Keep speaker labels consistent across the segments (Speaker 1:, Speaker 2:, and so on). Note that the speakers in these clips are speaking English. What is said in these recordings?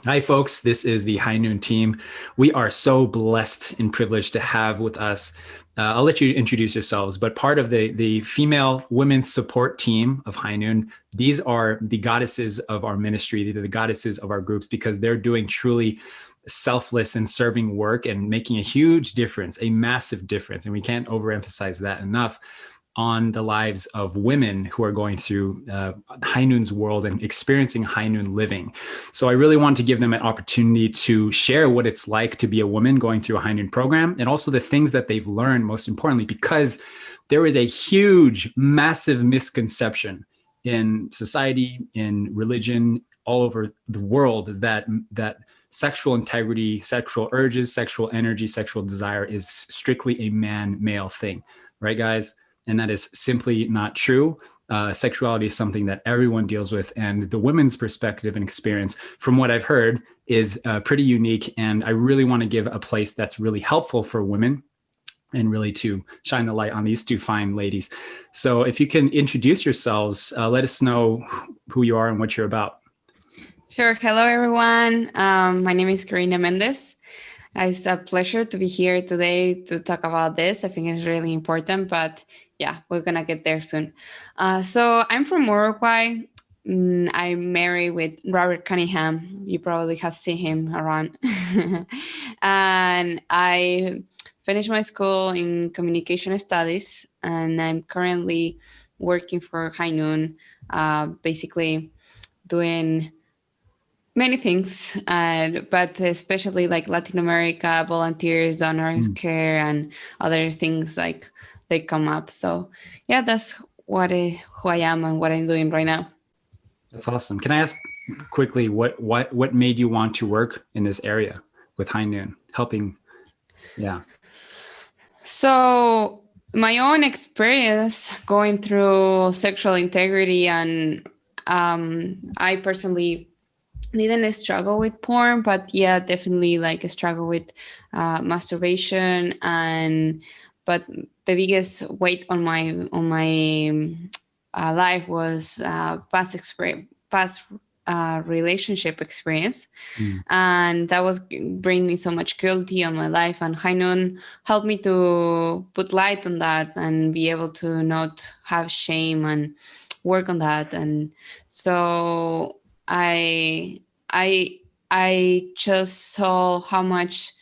Speaker 1: Hi, folks. This is the High Noon team. We are so blessed and privileged to have with us. I'll let you introduce yourselves, but part of the female women's support team of High Noon, these are the goddesses of our ministry. They're the goddesses of our groups because they're doing truly selfless and serving work and making a huge difference, a massive difference. And we can't overemphasize that enough on the lives of women who are going through High Noon's world and experiencing High Noon living. So I really want to give them an opportunity to share what it's like to be a woman going through a High Noon program, and also the things that they've learned, most importantly, because there is a huge, massive misconception in society, in religion, all over the world that sexual integrity, sexual urges, sexual energy, sexual desire is strictly a male thing, right, guys? And that is simply not true. Sexuality is something that everyone deals with, and the women's perspective and experience, from what I've heard, is pretty unique. And I really want to give a place that's really helpful for women and really to shine the light on these two fine ladies. So if you can introduce yourselves, let us know who you are and what you're about.
Speaker 2: Sure. Hello, everyone. My name is Carina Mendez. It's a pleasure to be here today to talk about this. I think it's really important, but yeah, we're going to get there soon. So I'm from Uruguay. I'm married with Robert Cunningham. You probably have seen him around. And I finished my school in communication studies, and I'm currently working for High Noon, basically doing many things, but especially like Latin America, volunteers, donors care, and other things like they come up. So yeah, that's who I am and what I'm doing right now.
Speaker 1: That's awesome. Can I ask quickly what made you want to work in this area with High Noon, helping? Yeah.
Speaker 2: So my own experience going through sexual integrity, and I personally didn't struggle with porn, but yeah, definitely like a struggle with masturbation. And but the biggest weight on my life was past relationship experience,
Speaker 1: Mm.
Speaker 2: and that was bring me so much guilty on my life. And High Noon helped me to put light on that and be able to not have shame and work on that. And so I just saw how much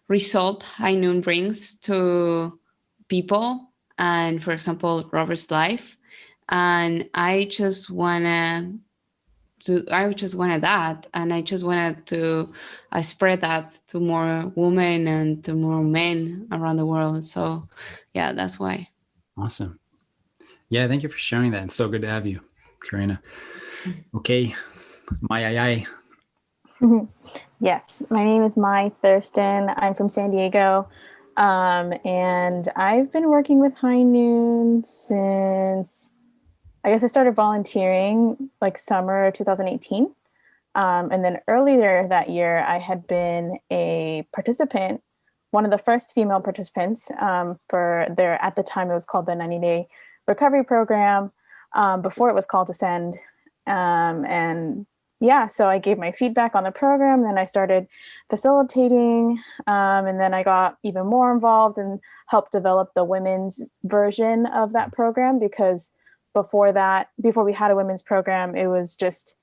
Speaker 2: result High Noon brings to people, and for example Robert's life. And I just wanted that, and I just wanted to spread that to more women and to more men around the world. So yeah, that's why.
Speaker 1: Awesome. Yeah, thank you for sharing that. It's so good to have you, Karina. Okay, Mai.
Speaker 3: Yes, my name is Mai Thurston. I'm from San Diego. And I've been working with High Noon since I guess I started volunteering like summer 2018. And then earlier that year, I had been a participant, one of the first female participants for their, at the time, it was called the 90-day recovery program, before it was called Ascend. And yeah, so I gave my feedback on the program, then I started facilitating, and then I got even more involved and helped develop the women's version of that program, because before we had a women's program, it was just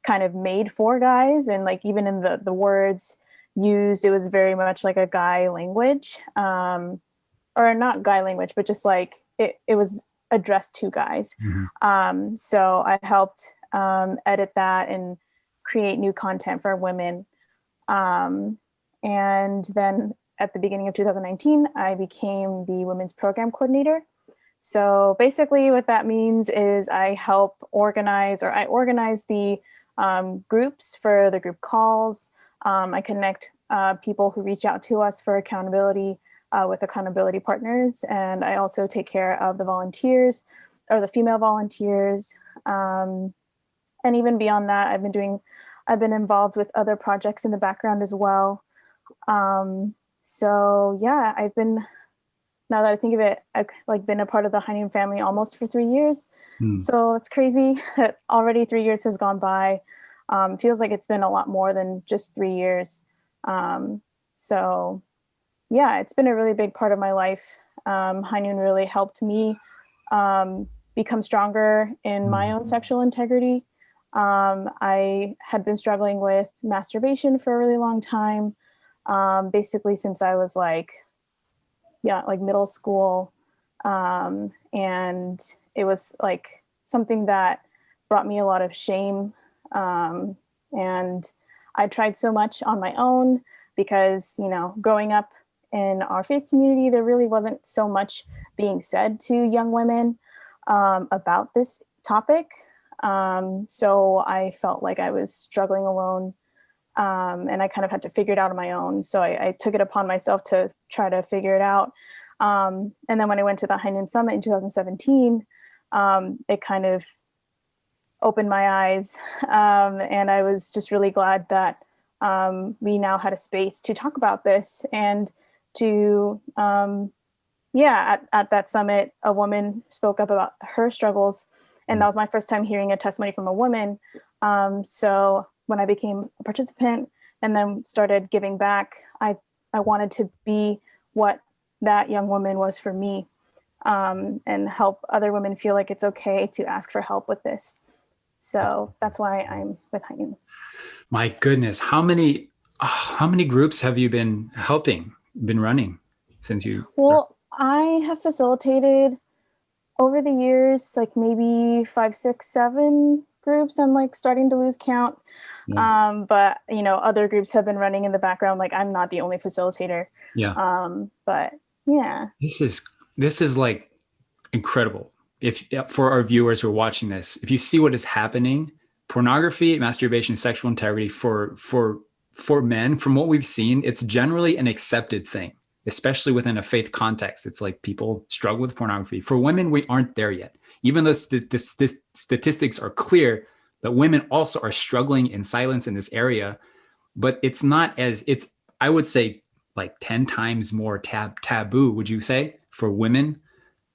Speaker 3: kind of made for guys. And like even in the words used, it was very much like a guy language, or not guy language, but just like it was addressed to guys. So I helped edit that and create new content for women. And then at the beginning of 2019, I became the women's program coordinator. So basically what that means is I organize the groups for the group calls. I connect people who reach out to us for accountability with accountability partners. And I also take care of the volunteers or the female volunteers. And even beyond that, I've been involved with other projects in the background as well. So yeah, now that I think of it, I've like been a part of the High Noon family almost for 3 years. So it's crazy that already 3 years has gone by. Feels like it's been a lot more than just 3 years. So yeah, it's been a really big part of my life. High Noon really helped me become stronger in my own sexual integrity. I had been struggling with masturbation for a really long time, basically since I was like middle school. And it was like something that brought me a lot of shame. And I tried so much on my own because, growing up in our faith community, there really wasn't so much being said to young women about this topic. So I felt like I was struggling alone, and I kind of had to figure it out on my own. So I took it upon myself to try to figure it out. And then when I went to the High Noon Summit in 2017, it kind of opened my eyes. And I was just really glad that we now had a space to talk about this and to, at that summit, a woman spoke up about her struggles. And that was my first time hearing a testimony from a woman. So when I became a participant and then started giving back, I wanted to be what that young woman was for me, and help other women feel like it's okay to ask for help with this. So that's why I'm with High Noon.
Speaker 1: My goodness, how many groups have you been running since you?
Speaker 3: Well, I have facilitated over the years, like maybe 5, 6, 7 groups. I'm like starting to lose count. Yeah. But other groups have been running in the background. Like I'm not the only facilitator.
Speaker 1: Yeah.
Speaker 3: But yeah.
Speaker 1: This is like incredible. If for our viewers who are watching this, if you see what is happening, pornography, masturbation, sexual integrity for men, from what we've seen, it's generally an accepted thing, especially within a faith context. It's like people struggle with pornography. For women, we aren't there yet. Even though the statistics are clear that women also are struggling in silence in this area, but it's not as I would say like 10 times more taboo, would you say, for women,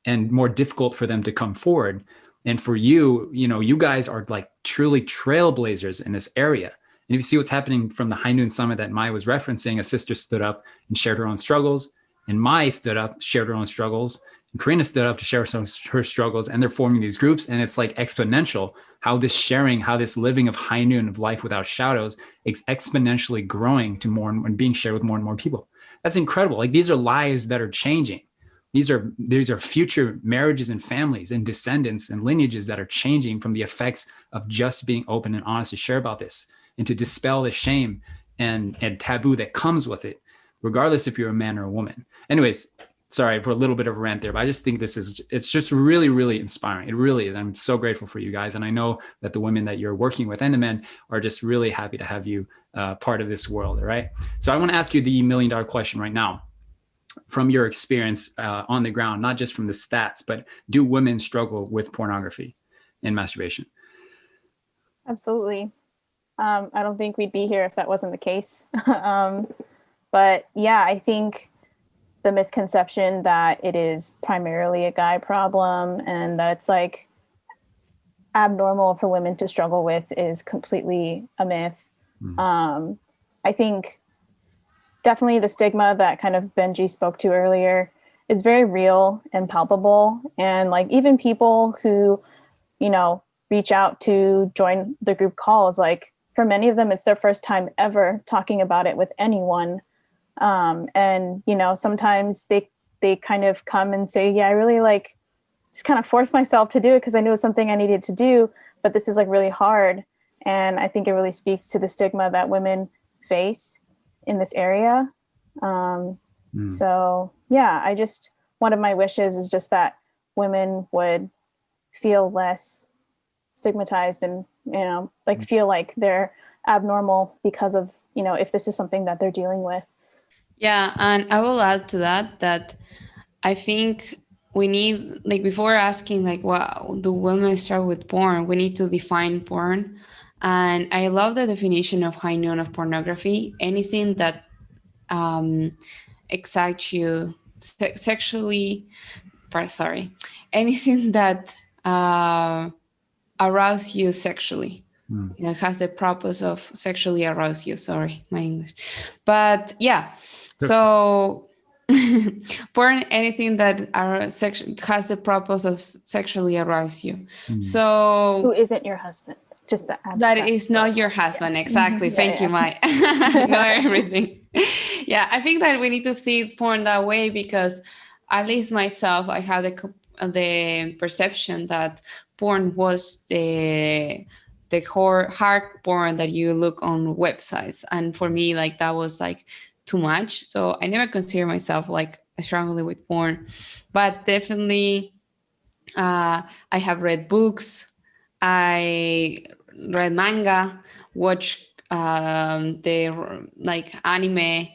Speaker 1: and more difficult for them to come forward. And for you, you guys are like truly trailblazers in this area. And if you see what's happening from the High Noon Summit that Mai was referencing, a sister stood up and shared her own struggles, and Mai stood up, shared her own struggles, and Carina stood up to share her struggles, and they're forming these groups. And it's like exponential how this sharing, how this living of High Noon, of life without shadows, is exponentially growing to more and being shared with more and more people. That's incredible. Like these are lives that are changing. These are future marriages and families and descendants and lineages that are changing from the effects of just being open and honest to share about this and to dispel the shame and taboo that comes with it, regardless if you're a man or a woman. Anyways, sorry for a little bit of a rant there, but I just think it's just really, really inspiring. It really is. I'm so grateful for you guys. And I know that the women that you're working with and the men are just really happy to have you part of this world. All right. So I want to ask you the $1 million question right now. From your experience on the ground, not just from the stats, but do women struggle with pornography and masturbation?
Speaker 3: Absolutely. I don't think we'd be here if that wasn't the case. But yeah, I think the misconception that it is primarily a guy problem and that it's like abnormal for women to struggle with is completely a myth. I think definitely the stigma that kind of Benjy spoke to earlier is very real and palpable. And like even people who, reach out to join the group calls, like for many of them, it's their first time ever talking about it with anyone. And, sometimes they kind of come and say, yeah, I really like just kind of forced myself to do it because I knew it was something I needed to do, but this is like really hard. And I think it really speaks to the stigma that women face in this area. So yeah, one of my wishes is just that women would feel less stigmatized and, feel like they're abnormal because of, if this is something that they're dealing with.
Speaker 2: Yeah. And I will add to that I think we need, like, before asking, like, what do women struggle with porn, we need to define porn. And I love the definition of High Noon of pornography. Anything that excites you sexually, anything that arouse you sexually. It has the purpose of sexually arouse you. Sorry, my English. But yeah, so porn, anything that has the purpose of sexually arouse you. So
Speaker 3: who isn't your husband? Just
Speaker 2: that is not your husband. Exactly. Thank you, Mai. Not everything. Yeah, I think that we need to see porn that way because at least myself, I have the perception that porn was the hard porn that you look on websites. And for me, like that was like too much. So I never consider myself like strongly with porn, but definitely I have read books. I read manga, watch the like anime,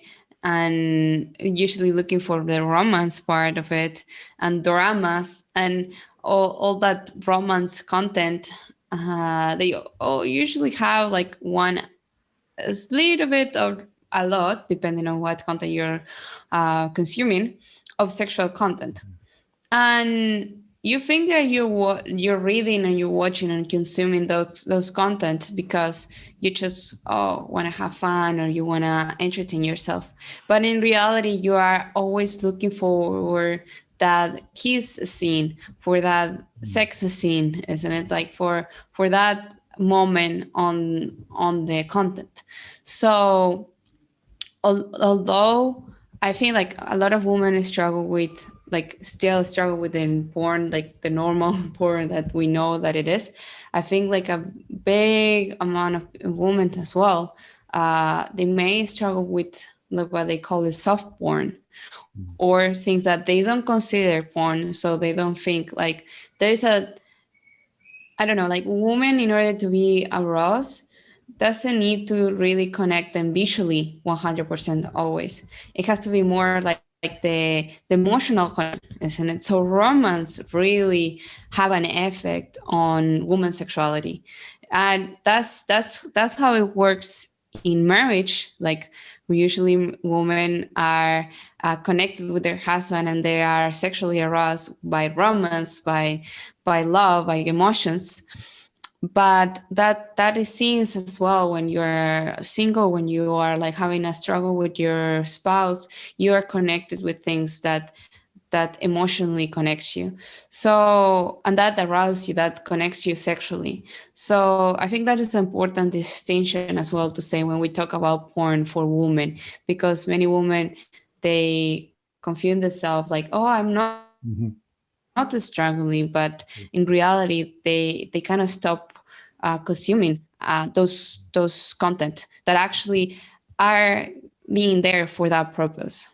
Speaker 2: and usually looking for the romance part of it, and dramas and all that romance content. They all usually have like one a little bit or a lot, depending on what content you're consuming, of sexual content. And you think that you're reading and you're watching and consuming those content because you just want to have fun or you want to entertain yourself, but in reality you are always looking for that kiss scene, for that sex scene, isn't it? Like for that moment on the content. So although I think like a lot of women struggle with still struggle with the porn, like the normal porn that we know that it is. I think like a big amount of women as well, they may struggle with like what they call the soft porn, or think that they don't consider porn, so they don't think like there's I don't know, like women in order to be aroused doesn't need to really connect them visually 100% always. It has to be more like the emotional connection, isn't it? So romance really have an effect on women's sexuality, and that's how it works in marriage. Like we usually women are connected with their husband and they are sexually aroused by romance, by love, by emotions. But that is seen as well when you're single, when you are like having a struggle with your spouse, you are connected with things that emotionally connects you. So, and that arouses you, that connects you sexually. So I think that is an important distinction as well to say when we talk about porn for women, because many women, they confuse themselves like, oh, I'm not struggling, but in reality they kind of stop consuming those content that actually are being there for that purpose.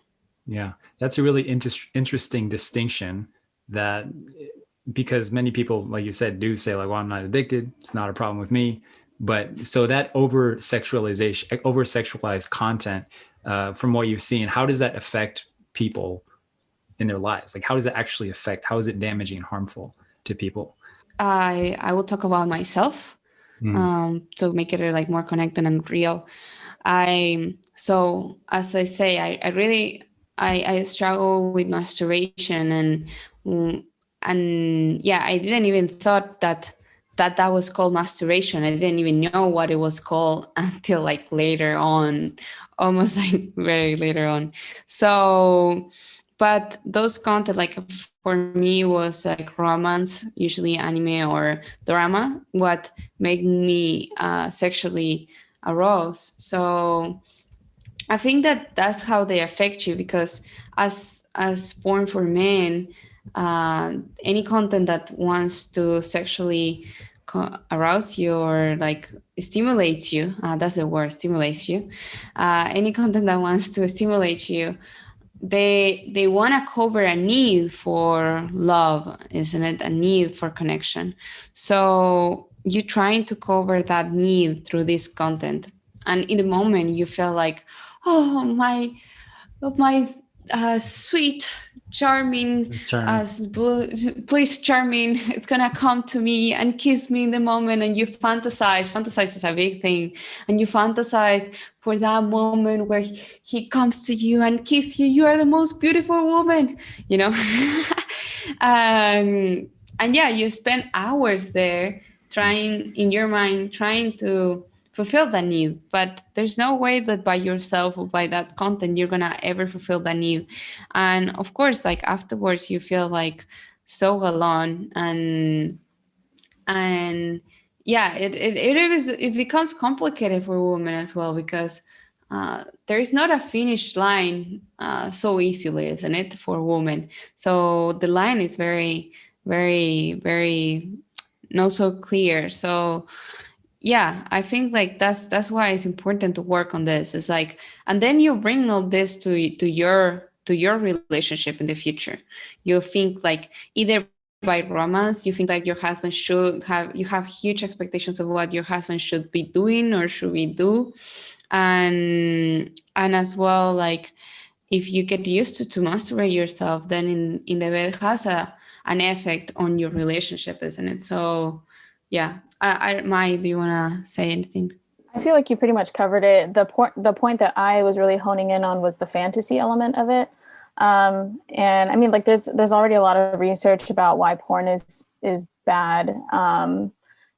Speaker 1: Yeah, that's a really interesting distinction, that because many people, like you said, do say like, well, I'm not addicted, it's not a problem with me. But so that over sexualized content, from what you've seen, how does that affect people in their lives? Like, how does it actually affect, how is it damaging and harmful to people?
Speaker 2: I will talk about myself to make it like more connected and real. So as I say, I really struggle with masturbation, and yeah, I didn't even thought that was called masturbation. I didn't even know what it was called until like later on, almost like very later on. So, but those content, like for me, was like romance, usually anime or drama, what made me sexually aroused. So I think that that's how they affect you, because as porn for men, any content that wants to sexually arouse you or like stimulates you, that's the word, stimulates you. Any content that wants to stimulate you, they want to cover a need for love, isn't it? A need for connection. So you're trying to cover that need through this content, and in the moment you feel like, oh my sweet charming, please charming, it's gonna come to me and kiss me in the moment, and you fantasize is a big thing, and you fantasize for that moment where he comes to you and kiss you. You are the most beautiful woman, and yeah, you spend hours there trying in your mind, trying to fulfill that need. But there's no way that by yourself or by that content you're gonna ever fulfill that need. And of course, like afterwards you feel like so alone, and yeah, it becomes complicated for women as well, because there is not a finish line so easily, isn't it, for women? So the line is very, very, very not so clear. So yeah, I think like that's why it's important to work on this. It's like, and then you bring all this to your relationship in the future. You think like either by romance, you think like your husband should have, you have huge expectations of what your husband should be doing or should we do, and as well, like if you get used to masturbate yourself, then in the bed has an effect on your relationship, isn't it? So yeah, Mai, do you want to say anything?
Speaker 3: I feel like you pretty much covered it. The point that I was really honing in on was the fantasy element of it. And I mean, like there's already a lot of research about why porn is bad.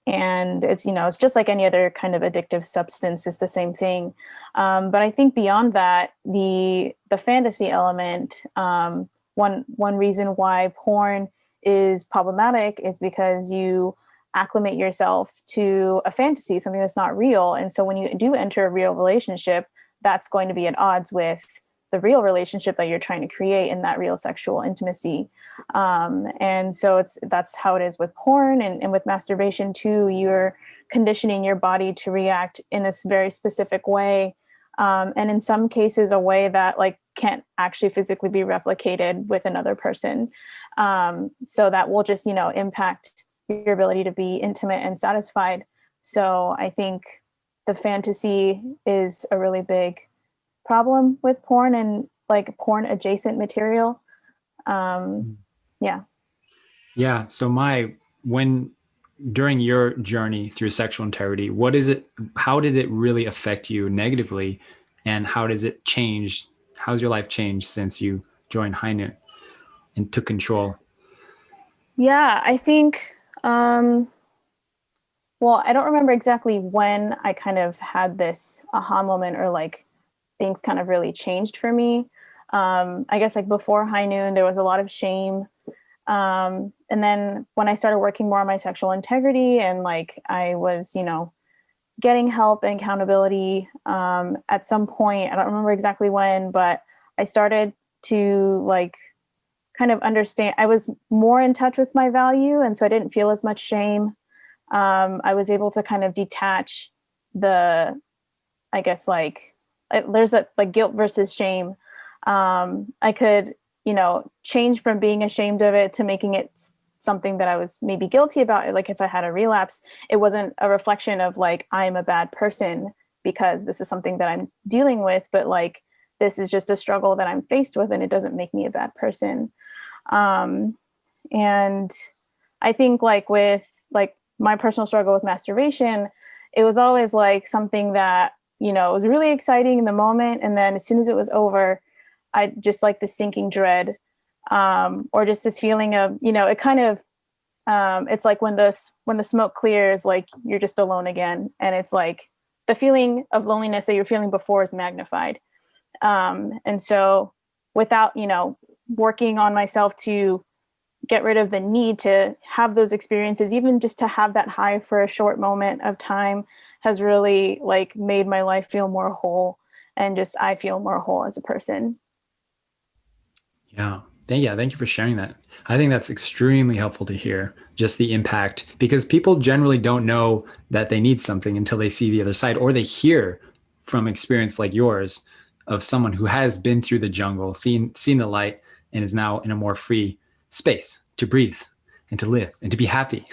Speaker 3: And it's, it's just like any other kind of addictive substance, is the same thing. But I think beyond that, the fantasy element, one reason why porn is problematic is because you acclimate yourself to a fantasy, something that's not real. And so when you do enter a real relationship, that's going to be at odds with the real relationship that you're trying to create in that real sexual intimacy. And so that's how it is with porn, and with masturbation too. You're conditioning your body to react in this very specific way. And in some cases, a way that like can't actually physically be replicated with another person. So that will just, impact your ability to be intimate and satisfied. So I think the fantasy is a really big problem with porn and like porn adjacent material. Yeah.
Speaker 1: Yeah. So during your journey through sexual integrity, how did it really affect you negatively? And how does it change? How's your life changed since you joined High Noon and took control?
Speaker 3: Yeah, I think, well, I don't remember exactly when I kind of had this aha moment, or like things kind of really changed for me. I guess like before High Noon, there was a lot of shame. And then when I started working more on my sexual integrity, and like I was, getting help and accountability, at some point, I don't remember exactly when, but I started to like kind of understand, I was more in touch with my value. And so I didn't feel as much shame. I was able to kind of detach I guess like, there's that like guilt versus shame. I could, change from being ashamed of it to making it something that I was maybe guilty about. Like if I had a relapse, it wasn't a reflection of like, I'm a bad person because this is something that I'm dealing with, but like, this is just a struggle that I'm faced with, and it doesn't make me a bad person. And I think like with like my personal struggle with masturbation, it was always like something that, it was really exciting in the moment. And then as soon as it was over, I just like the sinking dread, or just this feeling of, it kind of, it's like when the smoke clears, like you're just alone again. And it's like the feeling of loneliness that you're feeling before is magnified. And so without, working on myself to get rid of the need to have those experiences, even just to have that high for a short moment of time, has really like made my life feel more whole, and just I feel more whole as a person.
Speaker 1: Yeah. Thank you for sharing that. I think that's extremely helpful to hear, just the impact, because people generally don't know that they need something until they see the other side, or they hear from experience like yours of someone who has been through the jungle, seen the light, and is now in a more free space to breathe and to live and to be happy.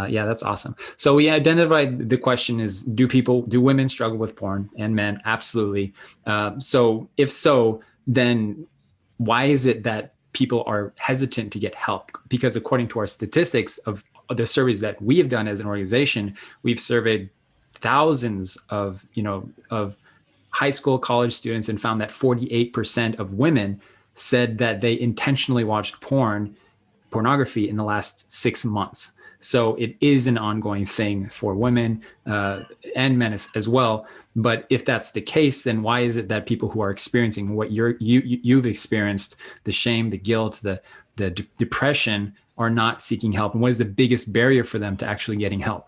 Speaker 1: Yeah, that's awesome. So we identified the question is, do women struggle with porn, and men? Absolutely. So if so, then why is it that people are hesitant to get help? Because according to our statistics of the surveys that we have done as an organization, we've surveyed thousands of high school, college students, and found that 48% of women said that they intentionally watched pornography in the last 6 months. So it is an ongoing thing for women and men as well. But if that's the case, then why is it that people who are experiencing what you've experienced, the shame, the guilt, the depression, are not seeking help? And what is the biggest barrier for them to actually getting help?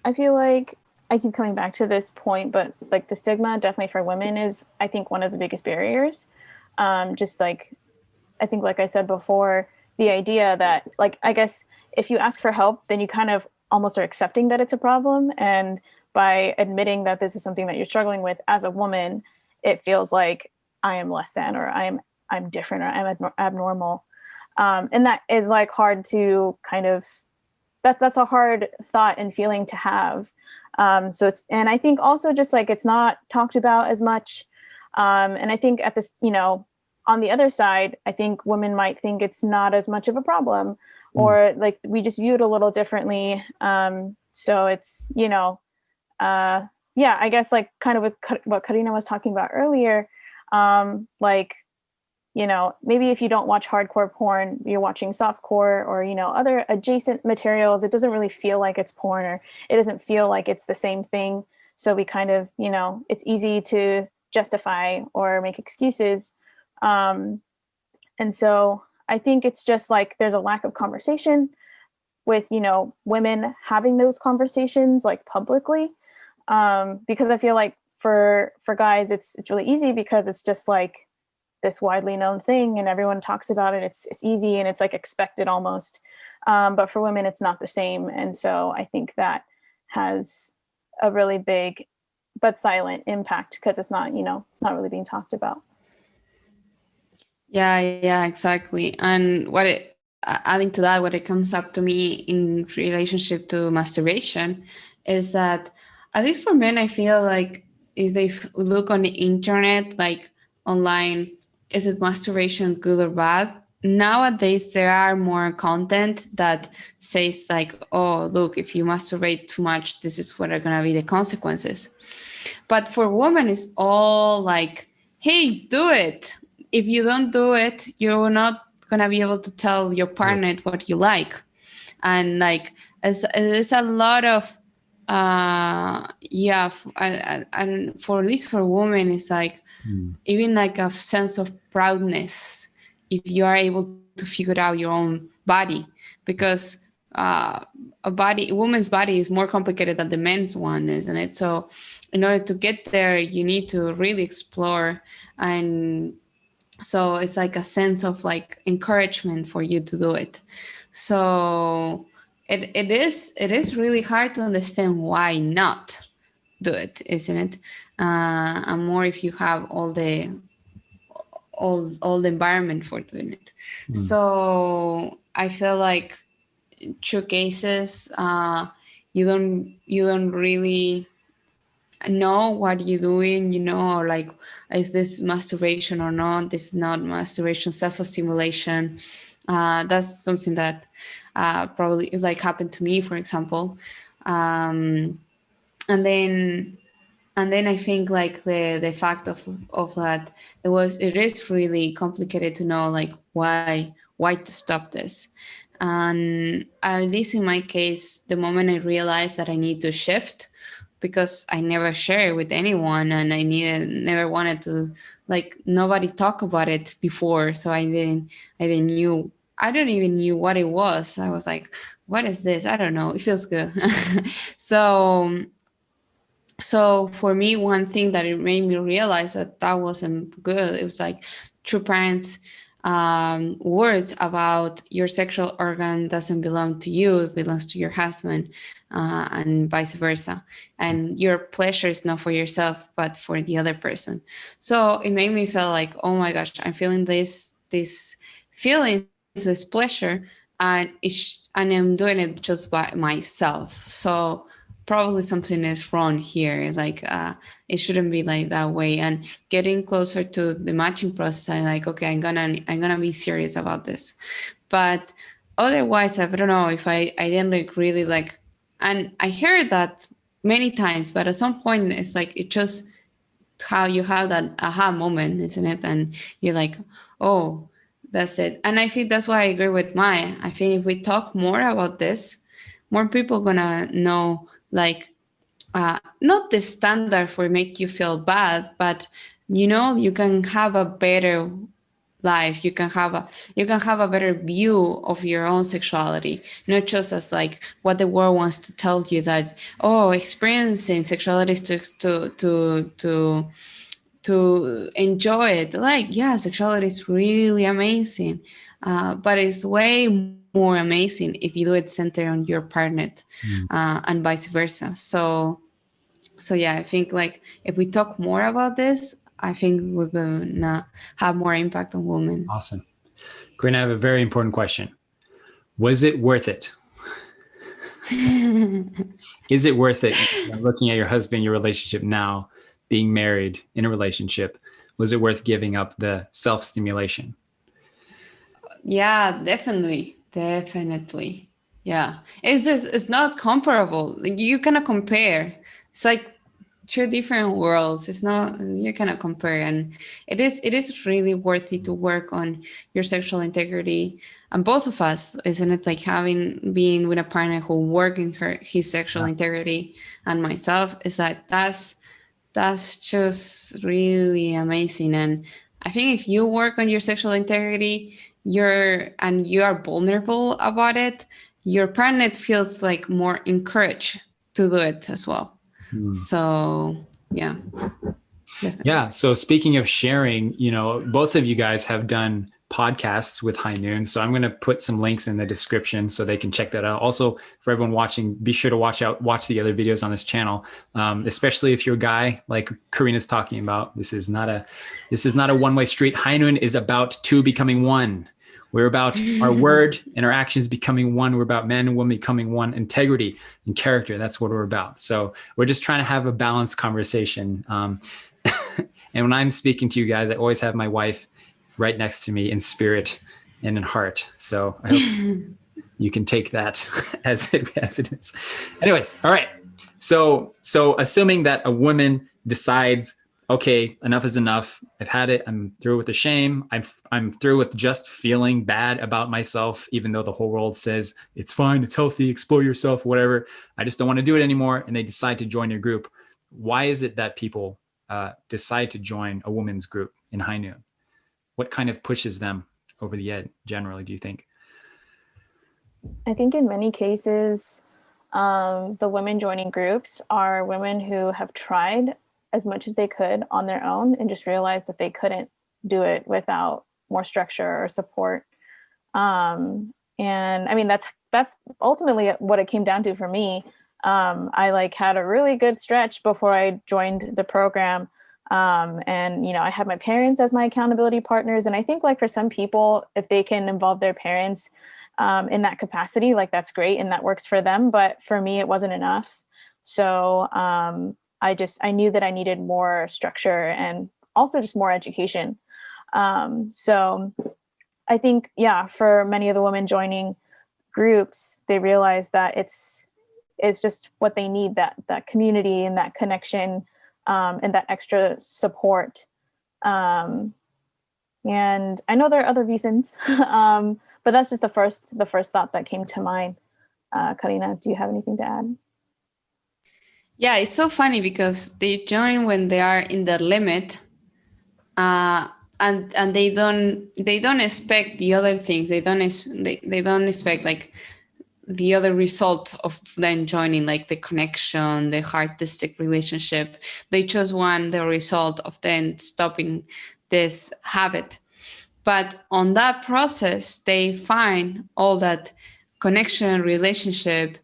Speaker 3: I feel like I keep coming back to this point, but like the stigma definitely for women is, I think, one of the biggest barriers. Just like, I think, like I said before, the idea that, like, I guess if you ask for help, then you kind of almost are accepting that it's a problem. And by admitting that this is something that you're struggling with as a woman, it feels like I am less than, or I'm different, or I'm abnormal. And that is like hard to kind of, that's a hard thought and feeling to have. So it's, and I think also just like it's not talked about as much. And I think at this, you know, on the other side, I think women might think it's not as much of a problem, or like we just view it a little differently. So it's, you know, yeah, I guess like kind of with what Carina was talking about earlier, like, you know, maybe if you don't watch hardcore porn, you're watching softcore or, you know, other adjacent materials, it doesn't really feel like it's porn, or it doesn't feel like it's the same thing. So we kind of, you know, it's easy to justify or make excuses. And so I think it's just like there's a lack of conversation with, you know, women having those conversations like publicly. Because I feel like for guys, it's really easy because it's just like this widely known thing and everyone talks about it. It's easy and it's like expected almost. But for women, it's not the same. And so I think that has a really big but silent impact because it's not, you know, it's not really being talked about.
Speaker 2: Yeah, exactly. And adding to that, what it comes up to me in relationship to masturbation is that, at least for men, I feel like if they look on the internet, like online, is it masturbation good or bad? Nowadays, there are more content that says like, oh, look, if you masturbate too much, this is what are going to be the consequences. But for women, it's all like, hey, do it. If you don't do it, you're not going to be able to tell your partner what you like. And like, there's a lot of, yeah, and for at least for women, it's like, even like a sense of proudness if you are able to figure out your own body, because a woman's body is more complicated than the men's one, isn't it? So in order to get there, you need to really explore. And so it's like a sense of like encouragement for you to do it. So it is really hard to understand why not do it, isn't it? And more if you have all the environment for doing it. So I feel like true cases, you don't really know what you're doing, you know, or like, is this masturbation or not? This is not masturbation, self-stimulation. That's something that probably like happened to me, for example. And then I think like the fact of that, it is really complicated to know like why to stop this. And at least in my case, the moment I realized that I need to shift, because I never share it with anyone, and I never wanted to, like, nobody talk about it before, so I don't even knew what it was. I was like, what is this? I don't know. It feels good. So for me, one thing that it made me realize that wasn't good, it was like true parents' words about your sexual organ doesn't belong to you, it belongs to your husband, and vice versa. And your pleasure is not for yourself, but for the other person. So it made me feel like, oh my gosh, I'm feeling this feelings, this pleasure, and I'm doing it just by myself. So probably something is wrong here. Like, it shouldn't be like that way. And getting closer to the matching process, I'm like, okay, I'm gonna be serious about this. But otherwise, I don't know if I didn't like really like, and I heard that many times, but at some point it's like, it just how you have that aha moment, isn't it? And you're like, oh, that's it. And I think that's why I agree with Maya. I think if we talk more about this, more people gonna know, like, not the standard for make you feel bad, but you can have a better life. You can have a better view of your own sexuality, not just as like what the world wants to tell you, that experiencing sexuality is to enjoy it. Like, yeah, sexuality is really amazing, but it's way more amazing if you do it centered on your partner, and vice versa. So yeah, I think like if we talk more about this, I think we're gonna have more impact on women.
Speaker 1: Awesome. Karina, I have a very important question. Was it worth it? Is it worth it? Looking at your husband, your relationship now, being married in a relationship, was it worth giving up the self-stimulation?
Speaker 2: Yeah, definitely. Yeah, it's not comparable. Like, you cannot compare. It's like two different worlds. It's not, you cannot compare, and it is really worthy to work on your sexual integrity. And both of us, isn't it, like being with a partner who work in his sexual integrity, and myself, is that that's just really amazing. And I think if you work on your sexual integrity, you are vulnerable about it, your partner feels like more encouraged to do it as well. So yeah, definitely.
Speaker 1: Yeah. So speaking of sharing, both of you guys have done podcasts with High Noon. So I'm going to put some links in the description so they can check that out. Also, for everyone watching, be sure to watch the other videos on this channel, especially if you're a guy like Karina's talking about. This is not a one-way street. High Noon is about two becoming one. We're about our word and our actions becoming one. We're about men and women becoming one. Integrity and character. That's what we're about. So we're just trying to have a balanced conversation. And when I'm speaking to you guys, I always have my wife right next to me in spirit and in heart. So I hope you can take that as it is. Anyways, all right. So assuming that a woman decides, okay, enough is enough. I've had it. I'm through with the shame. I'm through with just feeling bad about myself, even though the whole world says it's fine, it's healthy, explore yourself, whatever. I just don't want to do it anymore. And they decide to join your group. Why is it that people decide to join a women's group in High Noon? What kind of pushes them over the edge generally, do you think?
Speaker 3: I think in many cases, the women joining groups are women who have tried as much as they could on their own and just realized that they couldn't do it without more structure or support. And I mean, that's ultimately what it came down to for me. I had a really good stretch before I joined the program. And I had my parents as my accountability partners. And I think for some people, if they can involve their parents in that capacity, that's great. And that works for them. But for me, it wasn't enough. So I knew that I needed more structure and also just more education. So I think, for many of the women joining groups, they realize that it's just what they need, that community and that connection, and that extra support. And I know there are other reasons, but that's just the first thought that came to mind. Carina, do you have anything to add?
Speaker 2: Yeah, it's so funny because they join when they are in the limit, and they don't expect the other things. They don't expect the other result of them joining, like the connection, the artistic relationship. They just want the result of then stopping this habit. But on that process, they find all that connection, relationship,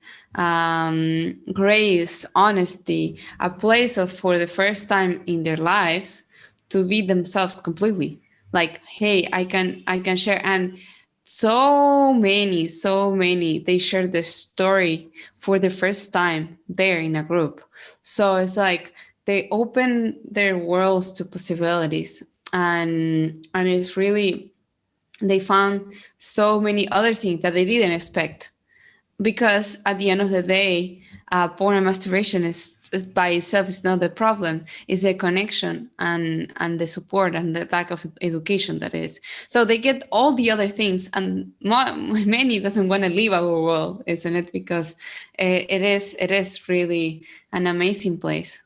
Speaker 2: grace, honesty, a place for the first time in their lives to be themselves completely. Like, hey, I can share. And so many, they share the story for the first time there in a group. So it's like they open their worlds to possibilities. And it's really, they found so many other things that they didn't expect. because at the end of the day, porn and masturbation is by itself is not the problem. It's the connection and the support and the lack of education that is. So they get all the other things, and many doesn't want to leave our world, isn't it? Because it is really an amazing place.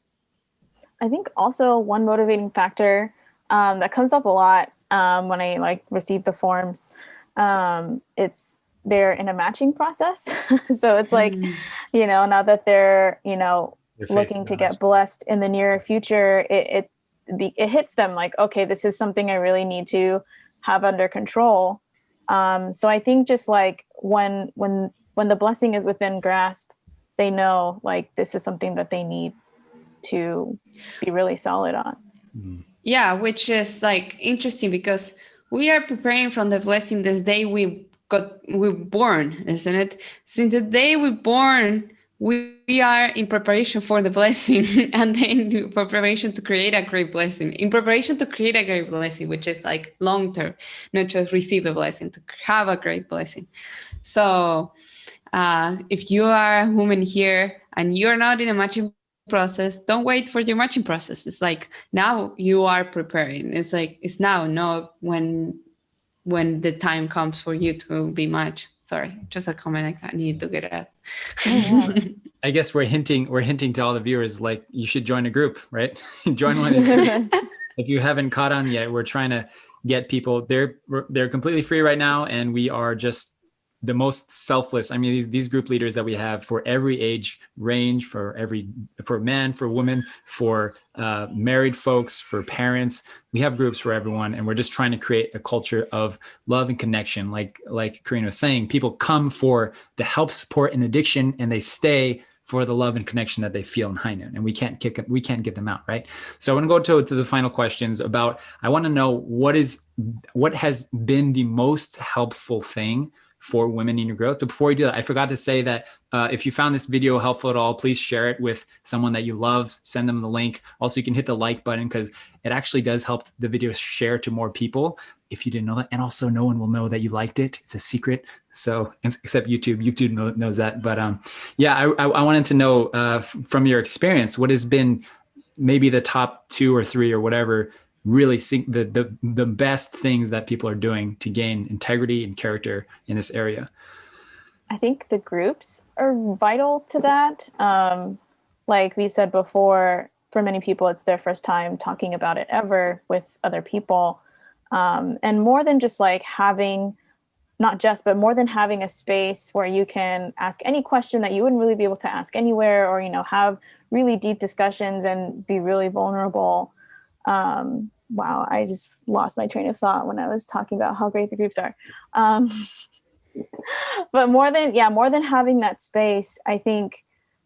Speaker 3: I think also one motivating factor that comes up a lot when I like receive the forms, it's they're in a matching process. So it's like, now that they're, looking to get blessed in the near future, it hits them like, okay, this is something I really need to have under control. So I think just like when the blessing is within grasp, they know like this is something that they need to be really solid on.
Speaker 2: Yeah, which is like interesting because we are preparing from the blessing this day we're born, isn't it? Since the day we're born, we are in preparation for the blessing and then in preparation to create a great blessing. In preparation to create a great blessing, which is like long term, not just receive the blessing, to have a great blessing. So if you are a woman here and you're not in a matching process, don't wait for your matching process. It's like now you are preparing. It's like it's now, not when the time comes for you to be matched. Sorry, just a comment I need to get out.
Speaker 1: I guess we're hinting to all the viewers, like you should join a group, right? Join one. If you haven't caught on yet, we're trying to get people. They're completely free right now, and we are just the most selfless. I mean, these group leaders that we have for every age range, for men, for women, for married folks, for parents. We have groups for everyone, and we're just trying to create a culture of love and connection. Like Carina was saying, people come for the help, support, and addiction, and they stay for the love and connection that they feel in High Noon, and we can't get them out, right? So I want to go to the final questions about. I want to know what has been the most helpful thing for women in your growth. But before we do that, I forgot to say that if you found this video helpful at all, please share it with someone that you love. Send them the link. Also, you can hit the like button because it actually does help the video share to more people if you didn't know that. And also, no one will know that you liked it. It's a secret. So, except YouTube. YouTube knows that. But yeah, I wanted to know from your experience, what has been maybe the top 2 or 3 or whatever really think the best things that people are doing to gain integrity and character in this area?
Speaker 3: I think the groups are vital to that. Like we said before, for many people, it's their first time talking about it ever with other people. And more than just like having, but more than having a space where you can ask any question that you wouldn't really be able to ask anywhere, or, have really deep discussions and be really vulnerable. Wow, I just lost my train of thought when I was talking about how great the groups are. But more than having that space, I think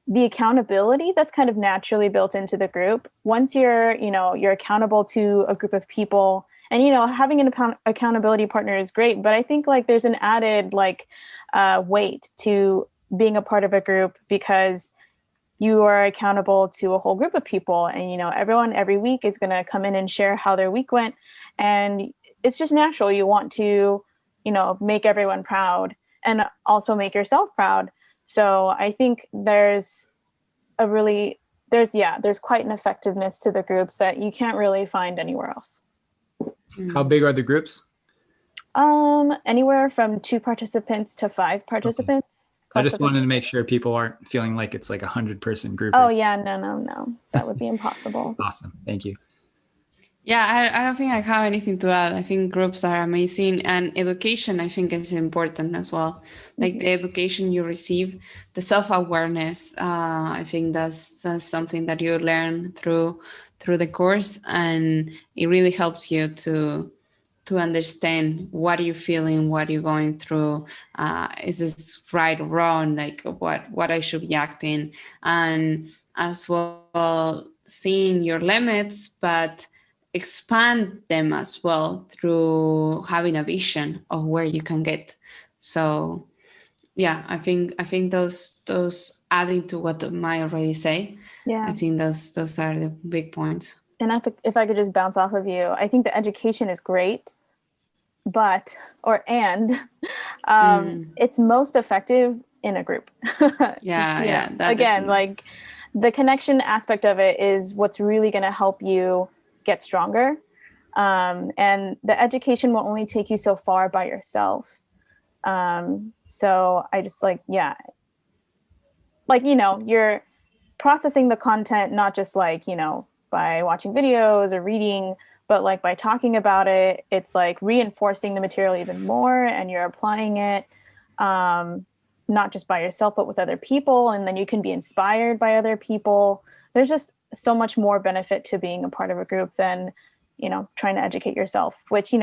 Speaker 3: the accountability that's kind of naturally built into the group. Once you're accountable to a group of people, and, having an accountability partner is great, but I think like there's an added weight to being a part of a group because you are accountable to a whole group of people, and everyone every week is going to come in and share how their week went, and it's just natural. You want to make everyone proud and also make yourself proud. So I think there's quite an effectiveness to the groups that you can't really find anywhere else.
Speaker 1: How big are the groups?
Speaker 3: Anywhere from 2 participants to 5 participants. Okay.
Speaker 1: I just wanted to make sure people aren't feeling like it's like 100-person group.
Speaker 3: Oh yeah, no. That would be impossible.
Speaker 1: Awesome. Thank you.
Speaker 2: Yeah, I don't think I have anything to add. I think groups are amazing, and education, I think, is important as well. Like the education you receive, the self-awareness, I think that's something that you learn through the course, and it really helps you to understand what you're feeling, what you're going through. Is this right or wrong? Like what I should be acting, and as well seeing your limits, but expand them as well through having a vision of where you can get. So yeah, I think those adding to what Mai already say. Yeah, I think those are the big points.
Speaker 3: And if I could just bounce off of you, I think the education is great, it's most effective in a group.
Speaker 2: That
Speaker 3: again,
Speaker 2: definitely.
Speaker 3: like the connection aspect of it is what's really going to help you get stronger. And the education will only take you so far by yourself. So I just like, you're processing the content, not just like, by watching videos or reading, but like by talking about it, it's like reinforcing the material even more, and you're applying it, not just by yourself, but with other people. And then you can be inspired by other people. There's just so much more benefit to being a part of a group than, trying to educate yourself, which,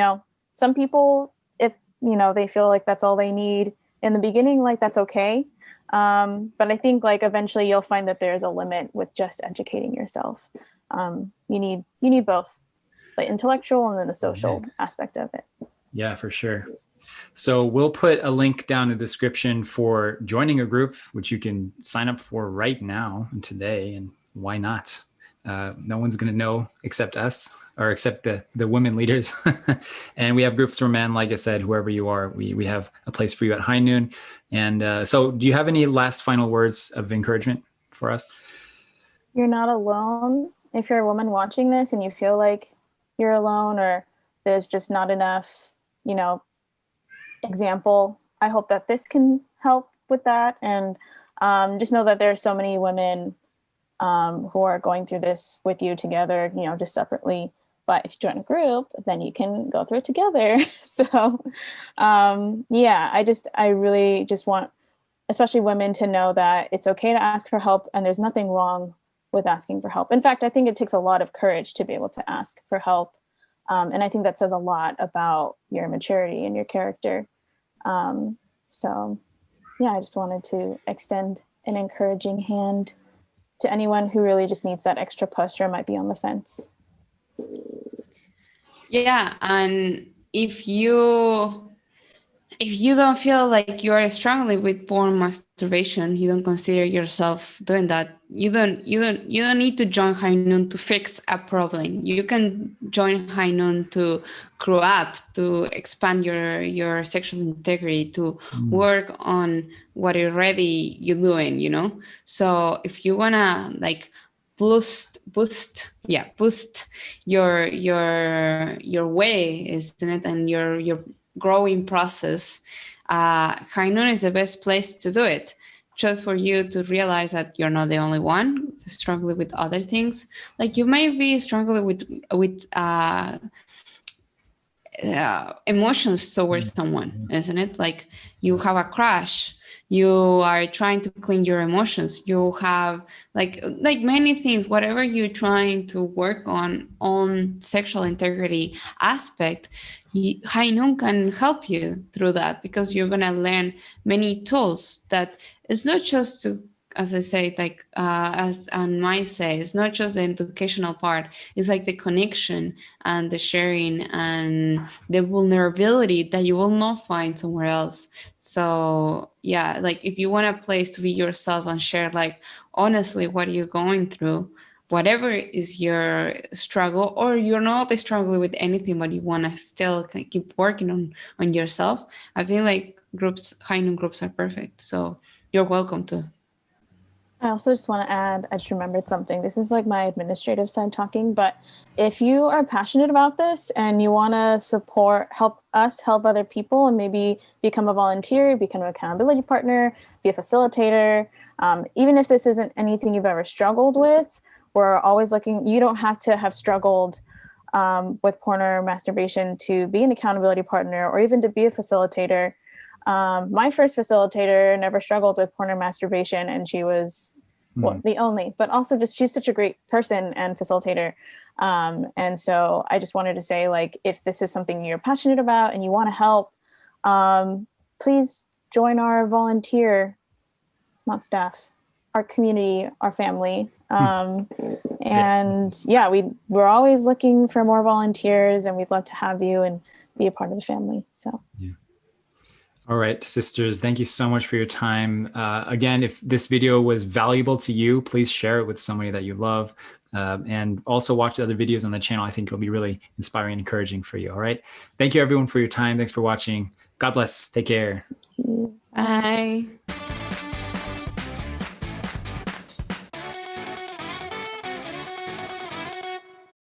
Speaker 3: some people, if, they feel like that's all they need in the beginning, like that's okay. But I think like eventually you'll find that there's a limit with just educating yourself. You need both the intellectual and then the social aspect of it.
Speaker 1: Yeah, for sure. So we'll put a link down in the description for joining a group, which you can sign up for right now and today. And why not? No one's going to know except us, or except the women leaders. And we have groups for men, like I said, whoever you are, we have a place for you at High Noon. And so do you have any last final words of encouragement for us?
Speaker 3: You're not alone. If you're a woman watching this and you feel like you're alone, or there's just not enough, example, I hope that this can help with that. And just know that there are so many women who are going through this with you together, just separately. But if you join a group, then you can go through it together. So I really just want, especially women, to know that it's okay to ask for help, and there's nothing wrong with asking for help. In fact, I think it takes a lot of courage to be able to ask for help. And I think that says a lot about your maturity and your character. I just wanted to extend an encouraging hand to anyone who really just needs that extra push or might be on the fence.
Speaker 2: Yeah, and if you don't feel like you are struggling with porn masturbation, you don't consider yourself doing that, you don't need to join High Noon to fix a problem. You can join High Noon to grow up, to expand your sexual integrity, to work on what already you're doing, So if you wanna like boost your way, isn't it, and your growing process, High Noon is the best place to do it, just for you to realize that you're not the only one struggling with other things. Like you might be struggling with emotions towards someone, isn't it? Like you have a crush, you are trying to clean your emotions, you have like many things, whatever you're trying to work on sexual integrity aspect, High Noon can help you through that, because you're going to learn many tools that it's not just to, as I say, like as Anne might say, it's not just the educational part, it's like the connection and the sharing and the vulnerability that you will not find somewhere else. So yeah, like if you want a place to be yourself and share like honestly what you're going through, whatever is your struggle, or you're not struggling with anything but you want to still keep working on yourself, I feel like High Noon groups are perfect. So you're welcome to.
Speaker 3: I also just want to add, I just remembered something. This is like my administrative side talking, but if you are passionate about this and you want to help other people, and maybe become a volunteer, become an accountability partner, be a facilitator, even if this isn't anything you've ever struggled with, we're always looking. You don't have to have struggled with porn or masturbation to be an accountability partner or even to be a facilitator. My first facilitator never struggled with porn or masturbation, and she was the only, but also just she's such a great person and facilitator. And so I just wanted to say, like, if this is something you're passionate about and you want to help, please join our volunteer, not staff, our community, our family. We're always looking for more volunteers, and we'd love to have you and be a part of the family. So.
Speaker 1: Yeah. All right, sisters, thank you so much for your time. Again, if this video was valuable to you, please share it with somebody that you love. And also watch the other videos on the channel. I think it'll be really inspiring and encouraging for you. All right. Thank you, everyone, for your time. Thanks for watching. God bless. Take care.
Speaker 2: Bye.